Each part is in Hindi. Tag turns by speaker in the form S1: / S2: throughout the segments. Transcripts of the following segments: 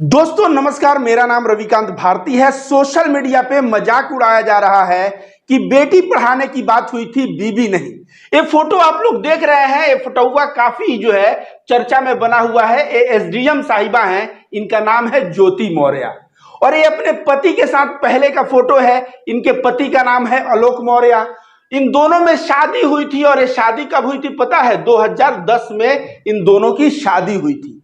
S1: दोस्तों नमस्कार, मेरा नाम रविकांत भारती है। सोशल मीडिया पे मजाक उड़ाया जा रहा है कि बेटी पढ़ाने की बात हुई थी, बीबी नहीं। ये फोटो आप लोग देख रहे हैं, ये फोटोवा काफी जो है चर्चा में बना हुआ है। ये एसडीएम साहिबा हैं, इनका नाम है ज्योति मौर्य और ये अपने पति के साथ पहले का फोटो है। इनके पति का नाम है आलोक मौर्य। इन दोनों में शादी हुई थी और ये शादी कब हुई थी पता है? 2010 में इन दोनों की शादी हुई थी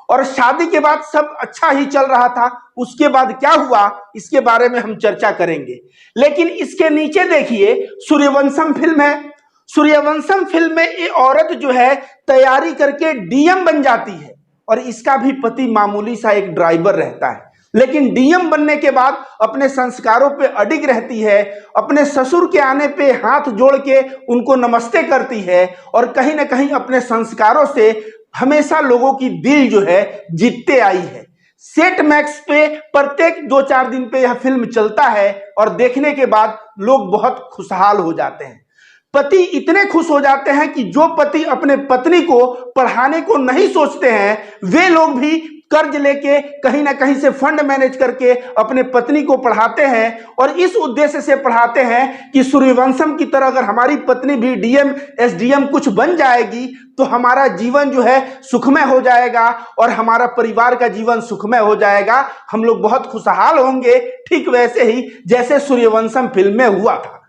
S1: और शादी के बाद सब अच्छा ही चल रहा था। उसके बाद क्या हुआ इसके बारे में हम चर्चा करेंगे, लेकिन इसके नीचे देखिए सूर्यवंशम फिल्म है। सूर्यवंशम फिल्म में ये औरत जो है तैयारी करके डीएम बन जाती है और इसका भी पति मामूली सा एक ड्राइवर रहता है, लेकिन डीएम बनने के बाद अपने संस्कारों पे अडिग रहती है। अपने ससुर के आने पे हाथ जोड़ के उनको नमस्ते करती है और कहीं ना कहीं अपने संस्कारों से हमेशा लोगों की दिल जो है जीतते आई है। सेट मैक्स पे प्रत्येक 2-4 दिन पे यह फिल्म चलता है और देखने के बाद लोग बहुत खुशहाल हो जाते हैं। पति इतने खुश हो जाते हैं कि जो पति अपने पत्नी को पढ़ाने को नहीं सोचते हैं, वे लोग भी कर्ज लेके कहीं ना कहीं से फंड मैनेज करके अपने पत्नी को पढ़ाते हैं और इस उद्देश्य से पढ़ाते हैं कि सूर्यवंशम की तरह अगर हमारी पत्नी भी डीएम एसडीएम कुछ बन जाएगी तो हमारा जीवन जो है सुखमय हो जाएगा और हमारा परिवार का जीवन सुखमय हो जाएगा, हम लोग बहुत खुशहाल होंगे। ठीक वैसे ही जैसे सूर्यवंशम फिल्म में हुआ था।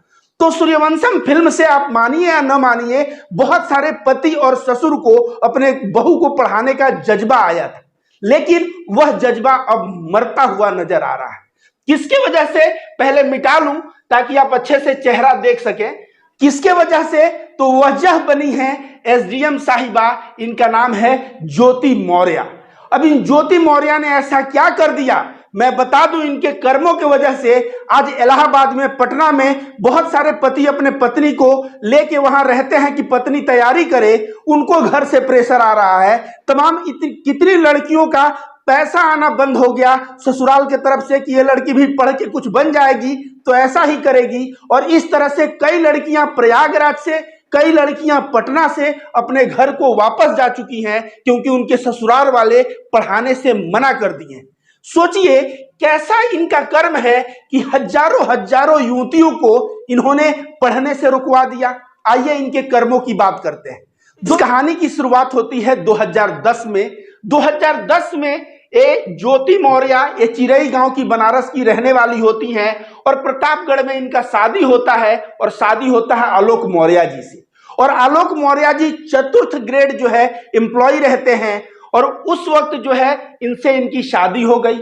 S1: तो सूर्यवंशम फिल्म से आप मानिए या न मानिए, बहुत सारे पति और ससुर को अपने बहू को पढ़ाने का जज्बा आया था, लेकिन वह जज्बा अब मरता हुआ नजर आ रहा है। किसके वजह से? पहले मिटा लूं ताकि आप अच्छे से चेहरा देख सकें। किसके वजह से? तो वजह बनी है एसडीएम साहिबा, इनका नाम है ज्योति मौर्य। अब इन ज्योति मौर्य ने ऐसा क्या कर दिया मैं बता दूं। इनके कर्मों की वजह से आज इलाहाबाद में, पटना में बहुत सारे पति अपने पत्नी को लेके वहां रहते हैं कि पत्नी तैयारी करे, उनको घर से प्रेशर आ रहा है। तमाम कितनी लड़कियों का पैसा आना बंद हो गया ससुराल की तरफ से कि ये लड़की भी पढ़ के कुछ बन जाएगी तो ऐसा ही करेगी, और इस तरह से कई लड़कियां प्रयागराज से, कई लड़कियां पटना से अपने घर को वापस जा चुकी हैं क्योंकि उनके ससुराल वाले पढ़ाने से मना कर दिए। सोचिए कैसा इनका कर्म है कि हजारों हजारों युवतियों को इन्होंने पढ़ने से रुकवा दिया। आइए इनके कर्मों की बात करते हैं। इस कहानी की शुरुआत होती है 2010 में। 2010 में ये ज्योति मौर्य ये चिरई गांव की, बनारस की रहने वाली होती हैं और प्रतापगढ़ में इनका शादी होता है और शादी होता है आलोक मौर्य जी से। और आलोक मौर्य जी 4th ग्रेड जो है एम्प्लॉय रहते हैं और उस वक्त जो है इनसे इनकी शादी हो गई।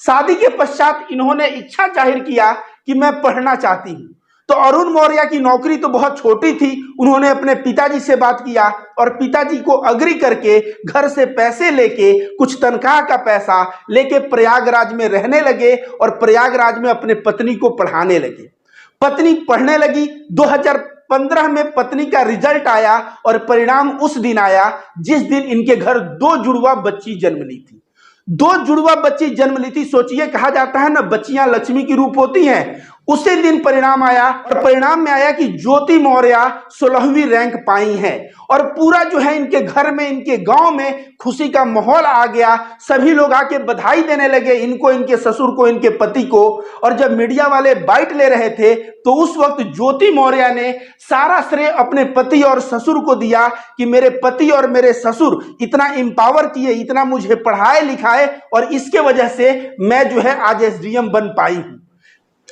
S1: शादी के पश्चात इन्होंने इच्छा जाहिर किया कि मैं पढ़ना चाहती हूँ। तो अरुण मौर्य की नौकरी तो बहुत छोटी थी। उन्होंने अपने पिताजी से बात किया और पिताजी को अग्री करके घर से पैसे लेके, कुछ तनख्वाह का पैसा लेके प्रयागराज में रहने लगे और प्रयागराज में अपने पत्नी को पढ़ाने लगे। पत्नी पढ़ने लगी। 2015 में पत्नी का रिजल्ट आया और परिणाम उस दिन आया जिस दिन इनके घर 2 जुड़वा बच्ची जन्म ली थी। 2 जुड़वा बच्ची जन्म ली थी। सोचिए, कहा जाता है ना बच्चियां लक्ष्मी की रूप होती हैं। उसी दिन परिणाम आया और परिणाम में आया कि ज्योति मौर्य 16वीं रैंक पाई है और पूरा जो है इनके घर में, इनके गांव में खुशी का माहौल आ गया। सभी लोग आके बधाई देने लगे इनको, इनके ससुर को, इनके पति को। और जब मीडिया वाले बाइट ले रहे थे तो उस वक्त ज्योति मौर्य ने सारा श्रेय अपने पति और ससुर को दिया कि मेरे पति और मेरे ससुर इतना एम्पावर किए, इतना मुझे पढ़ाए लिखाए और इसके वजह से मैं जो है आज एसडीएम बन पाई हूं।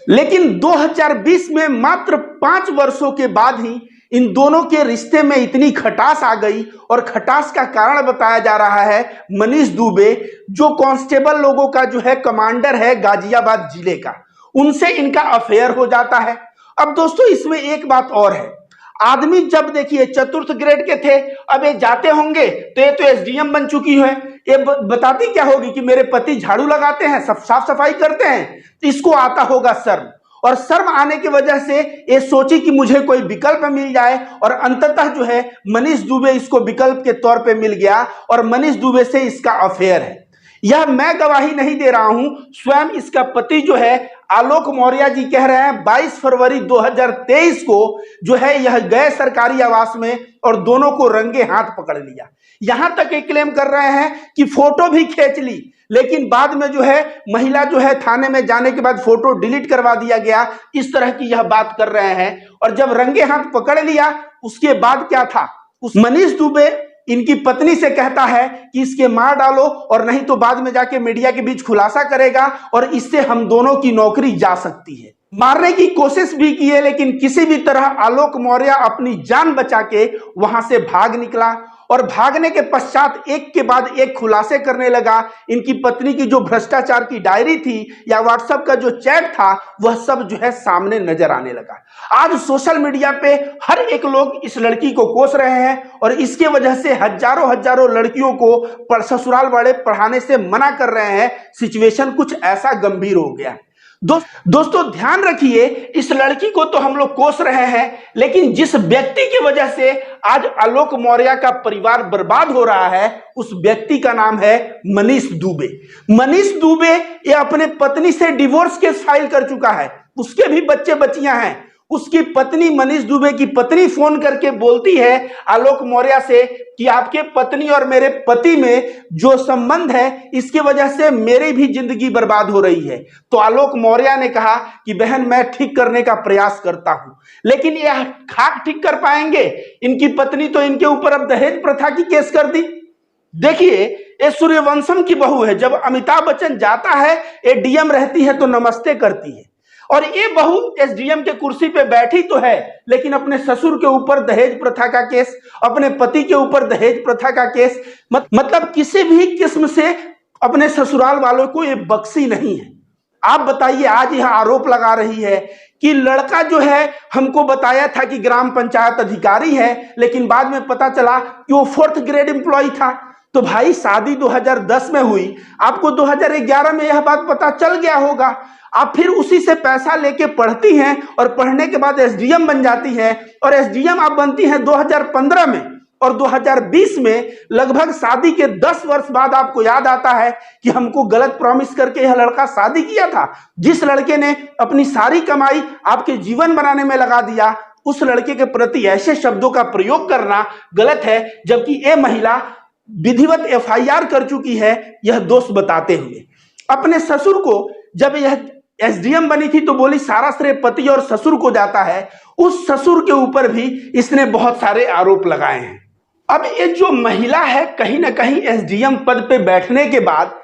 S1: लेकिन 2020 में मात्र 5 वर्षों के बाद ही इन दोनों के रिश्ते में इतनी खटास आ गई और खटास का कारण बताया जा रहा है मनीष दुबे, जो कांस्टेबल लोगों का जो है कमांडर है गाजियाबाद जिले का, उनसे इनका अफेयर हो जाता है। अब दोस्तों इसमें एक बात और है, आदमी जब देखिए 4th ग्रेड के थे, अब ये जाते होंगे तो ये तो एसडीएम बन चुकी है। ये बताती क्या होगी कि मेरे पति झाड़ू लगाते हैं, सब साफ सफाई करते हैं, तो इसको आता होगा शर्म। और शर्म आने की वजह से ये सोची कि मुझे कोई विकल्प मिल जाए और अंततः जो है मनीष दुबे इसको विकल्प के तौर पे मिल गया और मनीष दुबे से इसका अफेयर है। यह मैं गवाही नहीं दे रहा हूं, स्वयं इसका पति जो है आलोक मौर्य जी कह रहे हैं 22 फरवरी 2023 को जो है यह गए सरकारी आवास में और दोनों को रंगे हाथ पकड़ लिया। यहां तक एक क्लेम कर रहे हैं कि फोटो भी खींच ली, लेकिन बाद में जो है महिला जो है थाने में जाने के बाद फोटो डिलीट करवा दिया गया। इस तरह की यह बात कर रहे हैं। और जब रंगे हाथ पकड़ लिया उसके बाद क्या था, उस मनीष दुबे इनकी पत्नी से कहता है कि इसके मार डालो और नहीं तो बाद में जाके मीडिया के बीच खुलासा करेगा और इससे हम दोनों की नौकरी जा सकती है। मारने की कोशिश भी की है, लेकिन किसी भी तरह आलोक मौर्य अपनी जान बचा के वहां से भाग निकला और भागने के पश्चात एक के बाद एक खुलासे करने लगा। इनकी पत्नी की जो भ्रष्टाचार की डायरी थी या व्हाट्सएप का जो चैट था वह सब जो है सामने नजर आने लगा। आज सोशल मीडिया पे हर एक लोग इस लड़की को कोस रहे हैं और इसके वजह से हजारों लड़कियों को ससुराल वाले पढ़ाने से मना कर रहे हैं। सिचुएशन कुछ ऐसा गंभीर हो गया। दोस्तों ध्यान रखिए, इस लड़की को तो हम लोग कोस रहे हैं, लेकिन जिस व्यक्ति की वजह से आज आलोक मौर्य का परिवार बर्बाद हो रहा है उस व्यक्ति का नाम है मनीष दुबे। मनीष दुबे ये अपने पत्नी से डिवोर्स केस फाइल कर चुका है। उसके भी बच्चे बच्चियां हैं। उसकी पत्नी मनीष दुबे की पत्नी फोन करके बोलती है आलोक मौर्य से कि आपके पत्नी और मेरे पति में जो संबंध है इसकी वजह से मेरी भी जिंदगी बर्बाद हो रही है। तो आलोक मौर्य ने कहा कि बहन मैं ठीक करने का प्रयास करता हूं, लेकिन यह खाक ठीक कर पाएंगे? इनकी पत्नी तो इनके ऊपर अब दहेज प्रथा की केस कर दी। देखिए ये सूर्यवंशम की बहू है। जब अमिताभ बच्चन जाता है ये डीएम रहती है तो नमस्ते करती है, और ये बहू एसडीएम के कुर्सी पे बैठी तो है लेकिन अपने ससुर के ऊपर दहेज प्रथा का केस, अपने पति के ऊपर दहेज प्रथा का केस, मतलब किसी भी किस्म से अपने ससुराल वालों को ये बख्शी नहीं है। आप बताइए, आज यह आरोप लगा रही है कि लड़का जो है हमको बताया था कि ग्राम पंचायत अधिकारी है, लेकिन बाद में पता चला कि वो 4th ग्रेड एम्प्लॉय था। तो भाई शादी 2010 में हुई, आपको 2011 में यह बात पता चल गया होगा। आप फिर उसी से पैसा लेके पढ़ती हैं और पढ़ने के बाद एसडीएम बन जाती है, और एसडीएम आप बनती हैं 2015 में, और 2020 में लगभग शादी के 10 वर्ष बाद आपको याद आता है कि हमको गलत प्रॉमिस करके यह लड़का शादी किया था। जिस लड़के ने अपनी सारी कमाई आपके जीवन बनाने में लगा दिया, उस लड़के के प्रति ऐसे शब्दों का प्रयोग करना गलत है, जबकि ये महिला विधिवत एफआईआर कर चुकी है यह दोष बताते हुए। अपने ससुर को जब यह एसडीएम बनी थी तो बोली सारा श्रेय पति और ससुर को जाता है। उस ससुर के ऊपर भी इसने बहुत सारे आरोप लगाए हैं। अब ये जो महिला है कहीं ना कहीं एसडीएम पद पे बैठने के बाद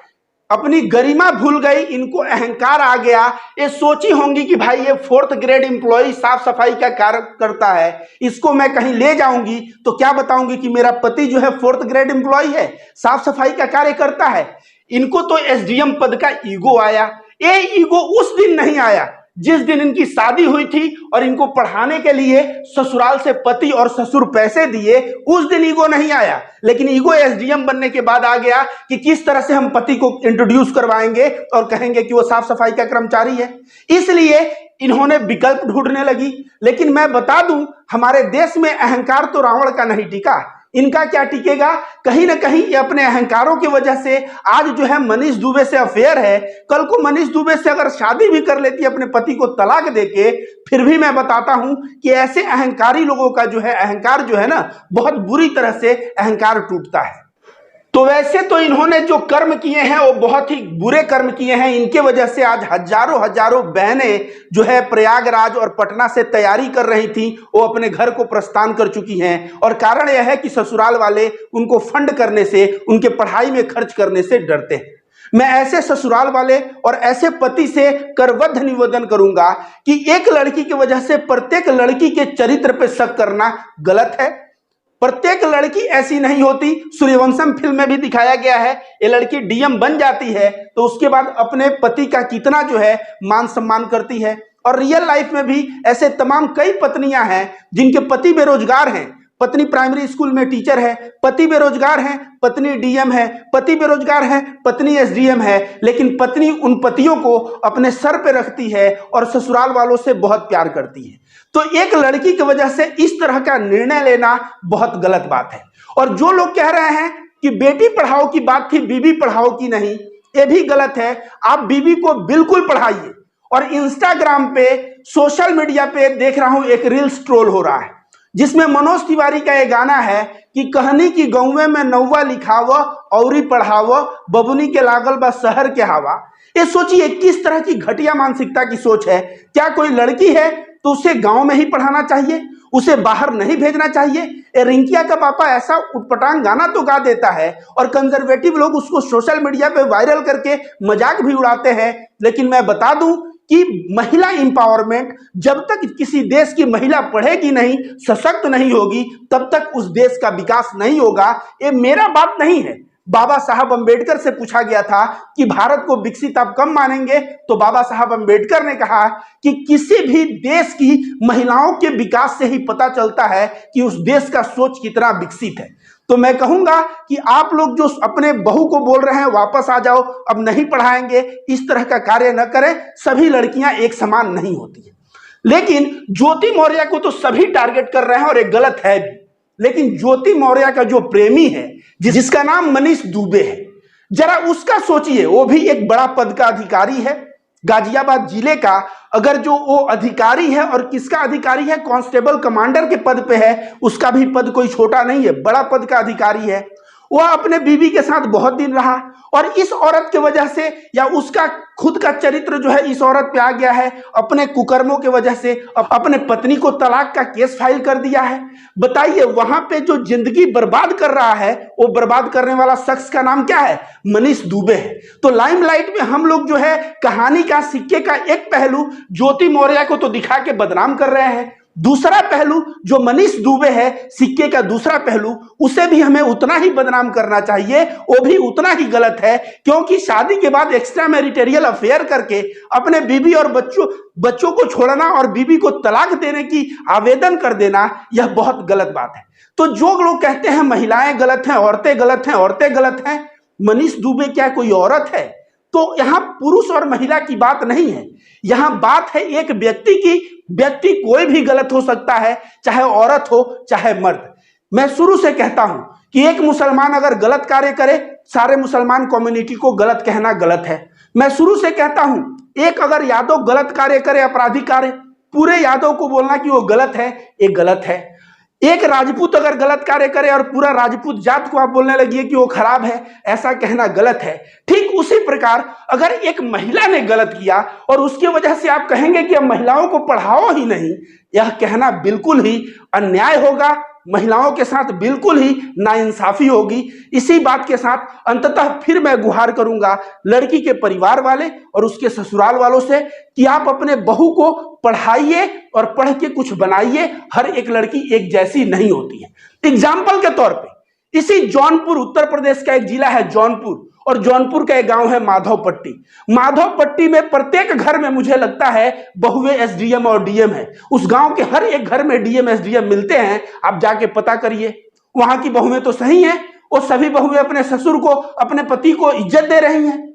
S1: अपनी गरिमा भूल गई, इनको अहंकार आ गया। ये सोची होंगी कि भाई ये 4th ग्रेड एम्प्लॉय साफ सफाई का कार्य करता है, इसको मैं कहीं ले जाऊंगी तो क्या बताऊंगी कि मेरा पति जो है 4th ग्रेड एम्प्लॉय है, साफ सफाई का कार्य करता है। इनको तो एसडीएम पद का ईगो आया। ये ईगो उस दिन नहीं आया जिस दिन इनकी शादी हुई थी और इनको पढ़ाने के लिए ससुराल से पति और ससुर पैसे दिए, उस दिन ईगो नहीं आया। लेकिन ईगो एसडीएम बनने के बाद आ गया कि किस तरह से हम पति को इंट्रोड्यूस करवाएंगे और कहेंगे कि वो साफ सफाई का कर्मचारी है। इसलिए इन्होंने विकल्प ढूंढने लगी। लेकिन मैं बता दूं, हमारे देश में अहंकार तो रावण का नहीं टिका, इनका क्या टिकेगा? कहीं ना कहीं ये अपने अहंकारों की वजह से आज जो है मनीष दुबे से अफेयर है। कल को मनीष दुबे से अगर शादी भी कर लेती है अपने पति को तलाक देके, फिर भी मैं बताता हूं कि ऐसे अहंकारी लोगों का जो है अहंकार जो है ना, बहुत बुरी तरह से अहंकार टूटता है। तो वैसे तो इन्होंने जो कर्म किए हैं वो बहुत ही बुरे कर्म किए हैं। इनके वजह से आज हजारों बहनें जो है प्रयागराज और पटना से तैयारी कर रही थी, वो अपने घर को प्रस्थान कर चुकी हैं। और कारण यह है कि ससुराल वाले उनको फंड करने से, उनके पढ़ाई में खर्च करने से डरते हैं। मैं ऐसे ससुराल वाले और ऐसे पति से करबद्ध निवेदन करूंगा कि एक लड़की की वजह से प्रत्येक लड़की के चरित्र पर शक करना गलत है। प्रत्येक लड़की ऐसी नहीं होती। सूर्यवंशम फिल्म में भी दिखाया गया है, ये लड़की डीएम बन जाती है तो उसके बाद अपने पति का कितना जो है मान सम्मान करती है। और रियल लाइफ में भी ऐसे तमाम कई पत्नियां हैं जिनके पति बेरोजगार हैं। पत्नी प्राइमरी स्कूल में टीचर है, पति बेरोजगार है, पत्नी डीएम है, पति बेरोजगार है, पत्नी एसडीएम है, लेकिन पत्नी उन पतियों को अपने सर पे रखती है और ससुराल वालों से बहुत प्यार करती है। तो एक लड़की की वजह से इस तरह का निर्णय लेना बहुत गलत बात है। और जो लोग कह रहे हैं कि बेटी पढ़ाओ की बात थी, बीबी पढ़ाओ की नहीं, ये भी गलत है। आप बीबी को बिल्कुल पढ़ाइए और इंस्टाग्राम पे, सोशल मीडिया पे देख रहा हूं एक रील्स ट्रोल हो रहा है जिसमें मनोज तिवारी का ये गाना है कि कहनी की गौवे में नौवा लिखाव औरी पढ़ाव बबुनी के लागल बा शहर के हवा। ये सोचिए किस तरह की घटिया मानसिकता की सोच है। क्या कोई लड़की है तो उसे गांव में ही पढ़ाना चाहिए, उसे बाहर नहीं भेजना चाहिए। रिंकिया का पापा ऐसा उटपटांग गाना तो गा देता है और कंजर्वेटिव लोग उसको सोशल मीडिया पे वायरल करके मजाक भी उड़ाते हैं। लेकिन मैं बता दूं कि महिला इंपावरमेंट, जब तक किसी देश की महिला पढ़ेगी नहीं, सशक्त नहीं होगी, तब तक उस देश का विकास नहीं होगा। ये मेरा बात नहीं है। बाबा साहब अंबेडकर से पूछा गया था कि भारत को विकसित आप कब मानेंगे, तो बाबा साहब अंबेडकर ने कहा कि किसी भी देश की महिलाओं के विकास से ही पता चलता है कि उस देश का सोच कितना विकसित है। तो मैं कहूंगा कि आप लोग जो अपने बहू को बोल रहे हैं वापस आ जाओ, अब नहीं पढ़ाएंगे, इस तरह का कार्य न करें। सभी लड़कियां एक समान नहीं होती है। लेकिन ज्योति मौर्य को तो सभी टारगेट कर रहे हैं और ये गलत है भी। लेकिन ज्योति मौर्य का जो प्रेमी है, जिसका नाम मनीष दुबे है, जरा उसका सोचिए। वो भी एक बड़ा पद का अधिकारी है, गाजियाबाद जिले का। अगर जो वो अधिकारी है, और किसका अधिकारी है, कांस्टेबल कमांडर के पद पे है, उसका भी पद कोई छोटा नहीं है, बड़ा पद का अधिकारी है। वह अपने बीवी के साथ बहुत दिन रहा और इस औरत की वजह से, या उसका खुद का चरित्र जो है इस औरत पे आ गया है, अपने कुकर्मों की वजह से अपने पत्नी को तलाक का केस फाइल कर दिया है। बताइए, वहां पे जो जिंदगी बर्बाद कर रहा है, वो बर्बाद करने वाला शख्स का नाम क्या है? मनीष दुबे है। तो लाइमलाइट में हम लोग जो है कहानी का, सिक्के का एक पहलू ज्योति मौर्य को तो दिखा के बदनाम कर रहे हैं, दूसरा पहलू जो मनीष दुबे है, सिक्के का दूसरा पहलू, उसे भी हमें उतना ही बदनाम करना चाहिए। वो भी उतना ही गलत है, क्योंकि शादी के बाद एक्स्ट्रा मैरिटेरियल अफेयर करके अपने बीवी और बच्चों को छोड़ना और बीवी को तलाक देने की आवेदन कर देना, यह बहुत गलत बात है। तो जो लोग कहते हैं महिलाएं गलत हैं, औरतें गलत हैं, औरतें गलत हैं, मनीष दुबे क्या कोई औरत है? तो यहां पुरुष और महिला की बात नहीं है, यहां बात है एक व्यक्ति की। व्यक्ति कोई भी गलत हो सकता है, चाहे औरत हो चाहे मर्द। मैं शुरू से कहता हूं कि एक मुसलमान अगर गलत कार्य करे, सारे मुसलमान कम्युनिटी को गलत कहना गलत है। मैं शुरू से कहता हूं, एक अगर यादव गलत कार्य करे, अपराधी कार्य, पूरे यादव को बोलना कि वो गलत है, ये गलत है। एक राजपूत अगर गलत कार्य करे और पूरा राजपूत जात को आप बोलने लगिए कि वो खराब है, ऐसा कहना गलत है। ठीक उसी प्रकार अगर एक महिला ने गलत किया और उसकी वजह से आप कहेंगे कि अब महिलाओं को पढ़ाओ ही नहीं, यह कहना बिल्कुल ही अन्याय होगा, महिलाओं के साथ बिल्कुल ही नाइंसाफी होगी। इसी बात के साथ अंततः फिर मैं गुहार करूंगा लड़की के परिवार वाले और उसके ससुराल वालों से कि आप अपने बहू को पढ़ाइए और पढ़ के कुछ बनाइए। हर एक लड़की एक जैसी नहीं होती है। एग्जाम्पल के तौर पे इसी जौनपुर, उत्तर प्रदेश का एक जिला है जौनपुर, और जौनपुर का एक गांव है माधवपट्टी। माधवपट्टी में प्रत्येक घर में मुझे लगता है बहुए एसडीएम और डीएम है। उस गांव के हर एक घर में डीएम एसडीएम मिलते हैं। आप जाके पता करिए, वहां की बहुएं तो सही हैं, वो सभी बहुएं अपने ससुर को, अपने पति को इज्जत दे रही हैं।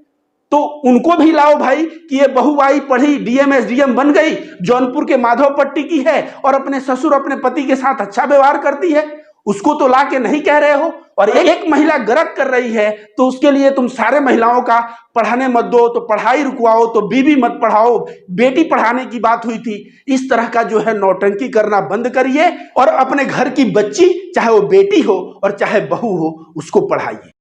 S1: तो उनको भी लाओ भाई कि ये बहू आई, पढ़ी, डीएम एसडीएम बन गई, जौनपुर के माधवपट्टी की है और अपने ससुर अपने पति के साथ अच्छा व्यवहार करती है, उसको तो ला के नहीं कह रहे हो। और एक महिला गलत कर रही है तो उसके लिए तुम सारे महिलाओं का पढ़ाने मत दो, तो पढ़ाई रुकवाओ, तो बीवी मत पढ़ाओ, बेटी पढ़ाने की बात हुई थी। इस तरह का जो है नौटंकी करना बंद करिए और अपने घर की बच्ची, चाहे वो बेटी हो और चाहे बहू हो, उसको पढ़ाइए।